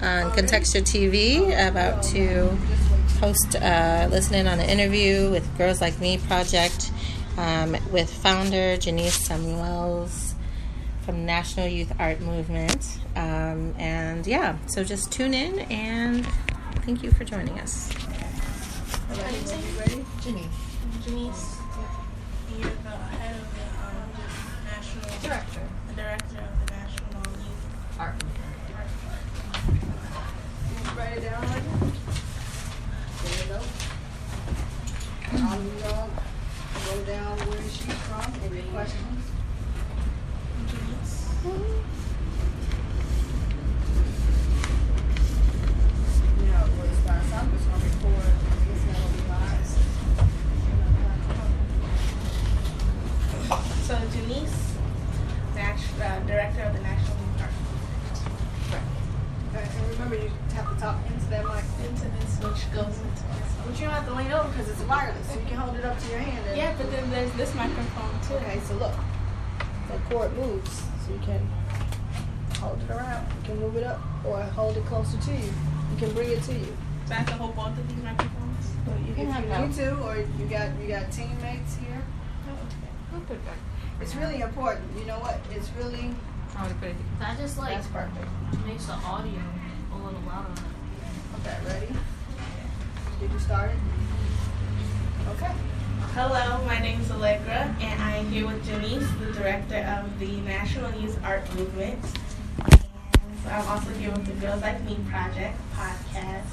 on Contexture TV, about to host, listen in on an interview with Girls Like Me project with founder Janice Samuels from National Youth Art Movement. And yeah, so just tune in and thank you for joining us. How do you say you ready? Janice. You're the head of the national Director. The director of the National Youth Art. Write it down like that. There you go. All of y'all go down where she's from. Any questions? Janice. Now, when it starts up, it's going to record. It's going to be live. So Janice, director of the National Youth Art Movement. And remember, you have to talk into that mic. Into this, which goes into this. But you don't have to lean over because it's wireless. So you can hold it up to your hand. And Yeah, but then there's this microphone too. Okay, so look. That cord moves. So you can hold it around. You can move it up or hold it closer to you. You can bring it to you. So I have to hold both of these microphones. Well, you can have If you need to, or you got teammates here. Oh, okay. I'll put it back. It's really important. You know what? It's really, I want to put it. That just like that's perfect. makes the audio a little louder. Okay, ready? Did you start it? Okay. Hello, my name is Allegra, and I am here with Janice, the director of the National Youth Art Movement. And so I'm also here with the Girls Like Me project podcast,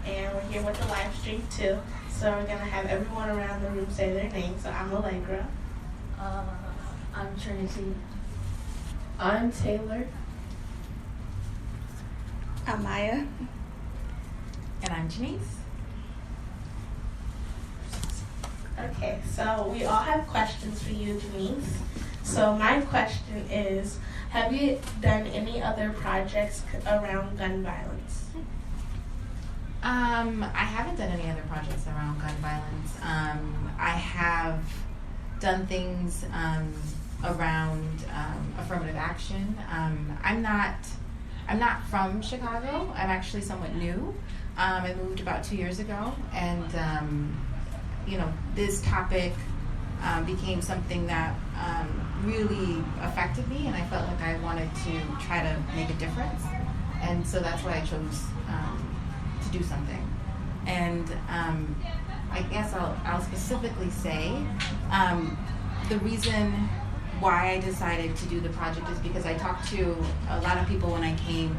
and we're here with the live stream too. So we're gonna have everyone around the room say their name. So I'm Allegra. I'm Trinity. I'm Taylor. I'm Maya. And I'm Janice. Okay, so we all have questions for you, Janice. So my question is, have you done any other projects around gun violence? I haven't done any other projects around gun violence. I have done things around affirmative action. I'm not from Chicago. I'm actually somewhat new. I moved about 2 years ago, and this topic became something that really affected me, and I felt like I wanted to try to make a difference, and so that's why I chose to do something. And I guess I'll specifically say the reason why I decided to do the project is because I talked to a lot of people when I came,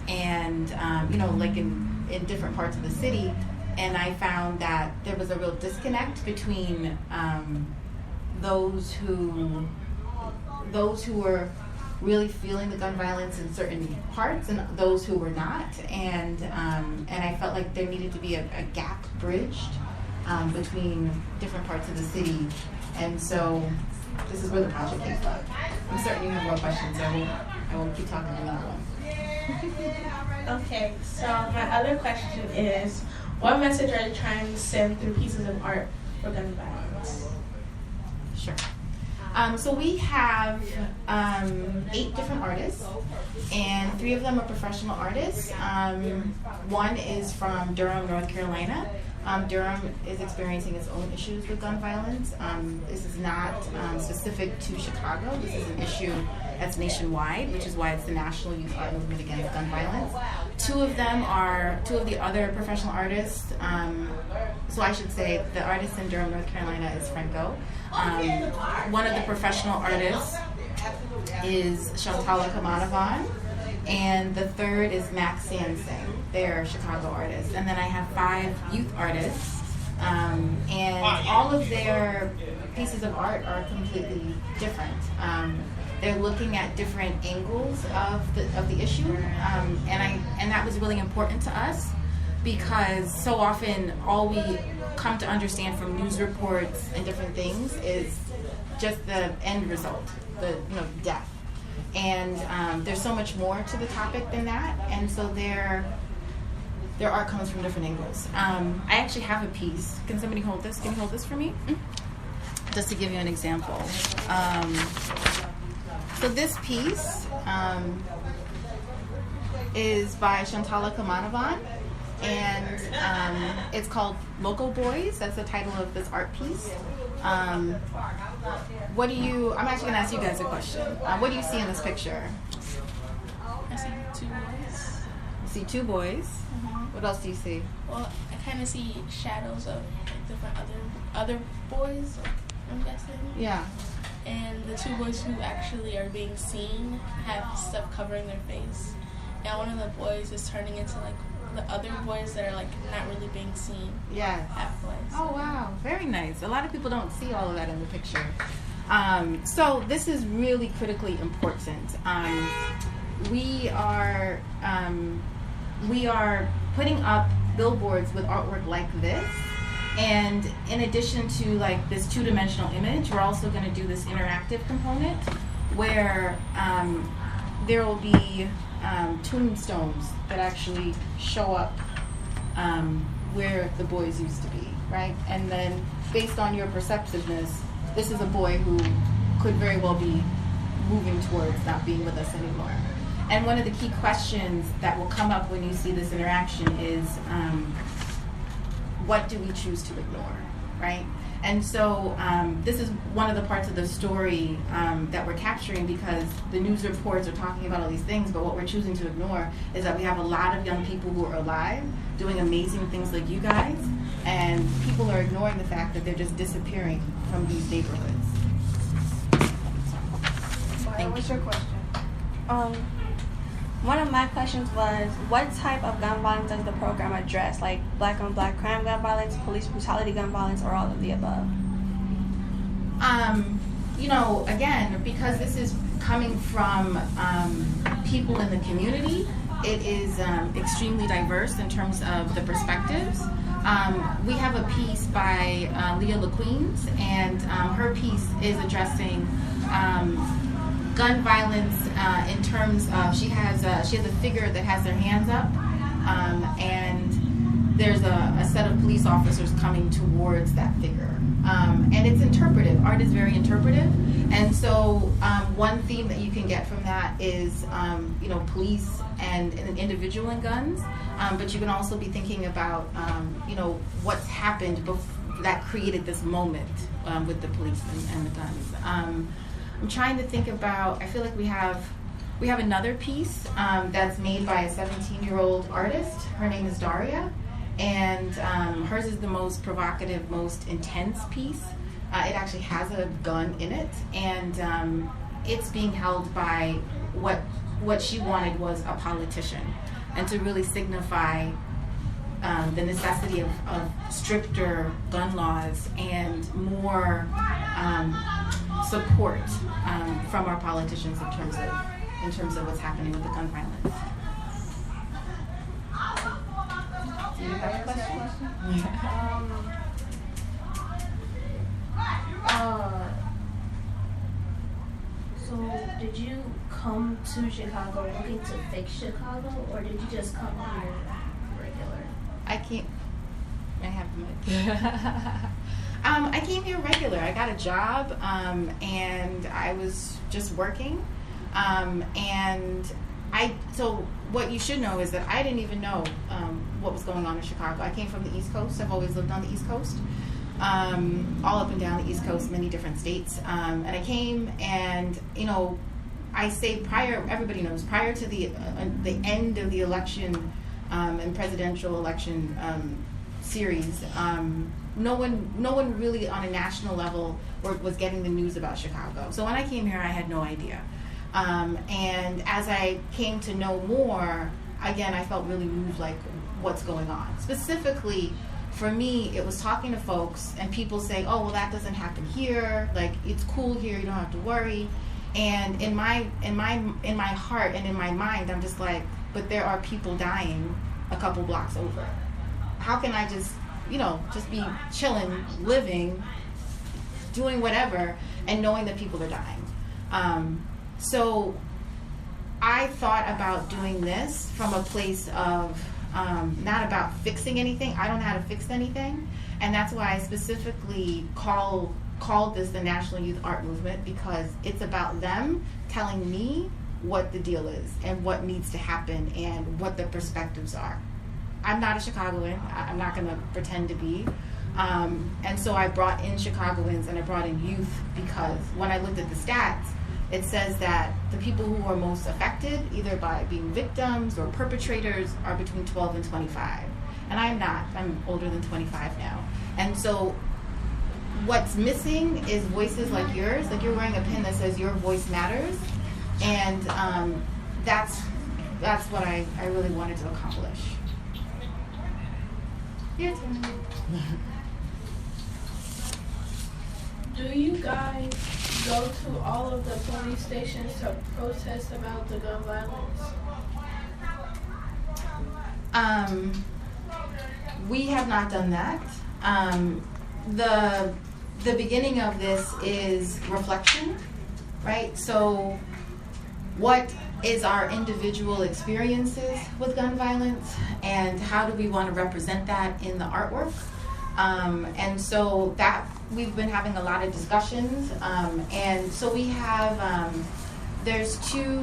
and like in different parts of the city, and I found that there was a real disconnect between those who were really feeling the gun violence in certain parts and those who were not, and I felt like there needed to be a gap bridged between different parts of the city, and so this is where the project came from. I'm certain you have more questions, so I won't keep talking about one. Okay, so my other question is, what message are you trying to send through pieces of art for gun violence? Sure. So we have 8 different artists, and 3 of them are professional artists. One is from Durham, North Carolina. Durham is experiencing its own issues with gun violence. This is not specific to Chicago. This is an issue that's nationwide, which is why it's the National Youth Art Movement Against Gun Violence. 2 of the other professional artists. So I should say the artist in Durham, North Carolina is Franco. One of the professional artists is Shantala Kamanavan, and the third is Max Sansing. They're Chicago artists. And then I have 5 youth artists, and all of their pieces of art are completely different. They're looking at different angles of the issue, and that was really important to us, because so often all we come to understand from news reports and different things is just the end result, the death. And there's so much more to the topic than that, and so their art comes from different angles. I actually have a piece. Can somebody hold this? Can you hold this for me? Just to give you an example. So this piece is by Shantala Kamanavan, and it's called Local Boys. That's the title of this art piece. I'm actually going to ask you guys a question. What do you see in this picture? I see 2 boys. You see 2 boys. What else do you see? Well, I kind of see shadows of like, different other boys, I'm guessing. Yeah. And the 2 boys who actually are being seen have stuff covering their face. And one of the boys is turning into like the other boys that are like not really being seen. Yeah. Halfway. Oh wow, very nice. A lot of people don't see all of that in the picture. So this is really critically important. We are putting up billboards with artwork like this. And in addition to like this 2-dimensional image, we're also going to do this interactive component where there will be tombstones that actually show up where the boys used to be, right? And then based on your perceptiveness, this is a boy who could very well be moving towards not being with us anymore. And one of the key questions that will come up when you see this interaction is, what do we choose to ignore, right? And so this is one of the parts of the story that we're capturing, because the news reports are talking about all these things, but what we're choosing to ignore is that we have a lot of young people who are alive doing amazing things like you guys, and people are ignoring the fact that they're just disappearing from these neighborhoods. What's your question? One of my questions was, what type of gun violence does the program address? Like black on black crime gun violence, police brutality gun violence, or all of the above? Again, because this is coming from people in the community, it is extremely diverse in terms of the perspectives. We have a piece by Leah LaQueens, and her piece is addressing gun violence in terms of she has a figure that has their hands up, and there's a set of police officers coming towards that figure, and it's interpretive. Art is very interpretive, and so one theme that you can get from that is police and an individual and guns, but you can also be thinking about what's happened that created this moment with the police and the guns. I'm trying to think about, I feel like we have another piece that's made by a 17-year-old artist. Her name is Daria, and hers is the most provocative, most intense piece. It actually has a gun in it, and it's being held by what she wanted was a politician, and to really signify the necessity of stricter gun laws and more support from our politicians in terms of what's happening with the gun violence. Do you have a question? So did you come to Chicago looking to fix Chicago, or did you just come here regular? I have the mic. I came here regular. I got a job, and I was just working. So what you should know is that I didn't even know what was going on in Chicago. I came from the East Coast. I've always lived on the East Coast, all up and down the East Coast, many different states. And I came, and I say everybody knows, prior to the end of the election and presidential election series, no one really on a national level was getting the news about Chicago. So when I came here, I had no idea. And as I came to know more, again, I felt really moved, like, what's going on. Specifically, for me, it was talking to folks and people saying, oh, well, that doesn't happen here. Like, it's cool here, you don't have to worry. And in my heart and in my mind, I'm just like, but there are people dying a couple blocks over. How can I just be chilling, living, doing whatever, and knowing that people are dying? So I thought about doing this from a place of not about fixing anything. I don't know how to fix anything. And that's why I specifically called this the National Youth Art Movement, because it's about them telling me what the deal is and what needs to happen and what the perspectives are. I'm not a Chicagoan. I'm not going to pretend to be. And so I brought in Chicagoans and I brought in youth because when I looked at the stats, it says that the people who are most affected, either by being victims or perpetrators, are between 12 and 25. And I'm not. I'm older than 25 now. And so what's missing is voices like yours. Like, you're wearing a pin that says your voice matters. And that's what I really wanted to accomplish. Your turn. Do you guys go to all of the police stations to protest about the gun violence? We have not done that. The beginning of this is reflection, right? So what is our individual experiences with gun violence, and how do we want to represent that in the artwork? And so that we've been having a lot of discussions, and so we have there's two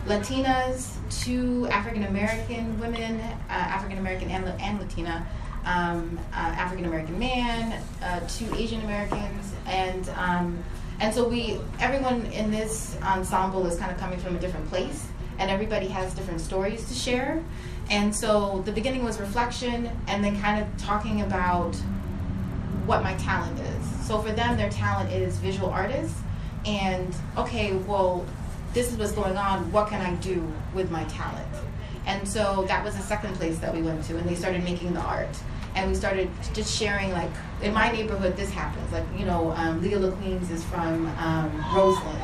Latinas, two African American women, African American and Latina, African American man, two Asian Americans, and so everyone in this ensemble is kind of coming from a different place, and everybody has different stories to share. And so the beginning was reflection, and then kind of talking about what my talent is. So for them, their talent is visual artists, and okay, well, this is what's going on, what can I do with my talent? And so that was the second place that we went to, and they started making the art. And we started just sharing, like, in my neighborhood, this happens. Like, you know, Leah LaQueens is from Roseland,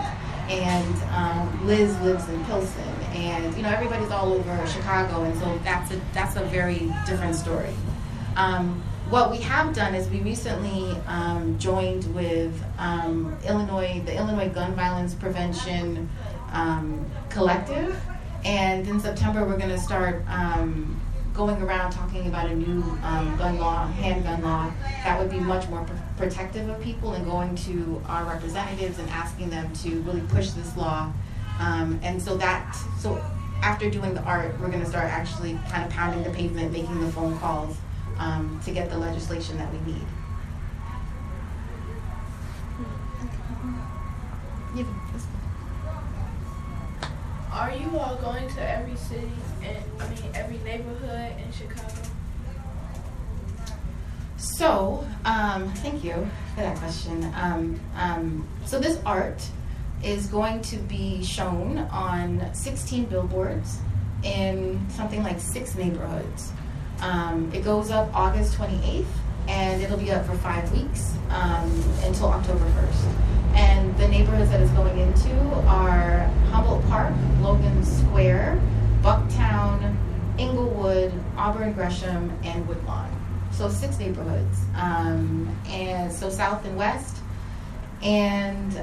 and Liz lives in Pilsen, and, you know, everybody's all over Chicago, and so that's a very different story. What we have done is we recently joined with the Illinois Gun Violence Prevention Collective, and in September we're going to start going around talking about a new gun law, handgun law, that would be much more protective of people, and going to our representatives and asking them to really push this law. And so after doing the art, we're going to start actually kind of pounding the pavement, making the phone calls to get the legislation that we need. Are you all going to every city and every neighborhood in Chicago? So, thank you for that question. So this art is going to be shown on 16 billboards in something like 6 neighborhoods. It goes up August 28th, and it'll be up for 5 weeks until October 1st. And the neighborhoods that it's going into are Humboldt Park, Logan Square, Bucktown, Inglewood, Auburn Gresham, and Woodlawn. So 6 neighborhoods, and so south and west. And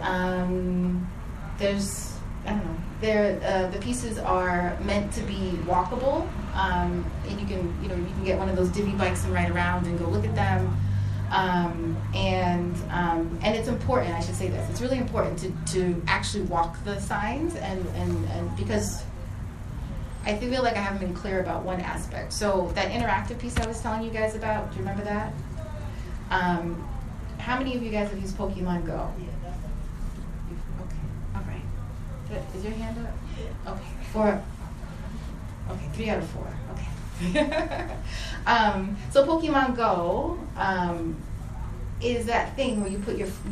there's, I don't know, the pieces are meant to be walkable, and you can get one of those divvy bikes and ride around and go look at them. And it's important, I should say this, it's really important to actually walk the signs, and because I feel like I haven't been clear about one aspect. So that interactive piece I was telling you guys about, do you remember that? How many of you guys have used Pokemon Go? Okay, all right. Is your hand up? Okay, 4. Okay, 3 out of 4. Okay. So Pokemon Go is that thing where you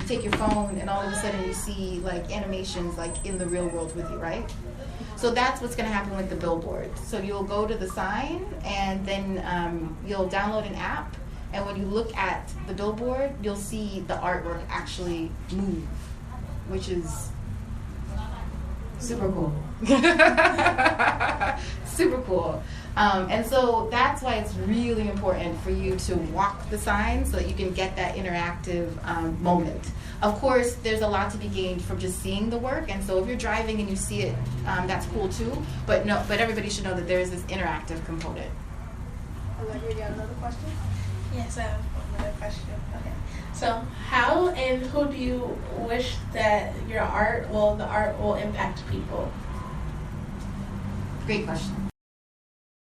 take your phone, and all of a sudden you see like animations like in the real world with you, right? So that's what's going to happen with the billboard. So you'll go to the sign, and then you'll download an app, and when you look at the billboard, you'll see the artwork actually move, which is super cool. Super cool. And so that's why it's really important for you to walk the sign so that you can get that interactive moment. Of course, there's a lot to be gained from just seeing the work, and so if you're driving and you see it, that's cool too. But everybody should know that there is this interactive component. Olivia, you got another question? Yes, I have another question. Okay. So, how and who do you wish that the art will impact people? Great question.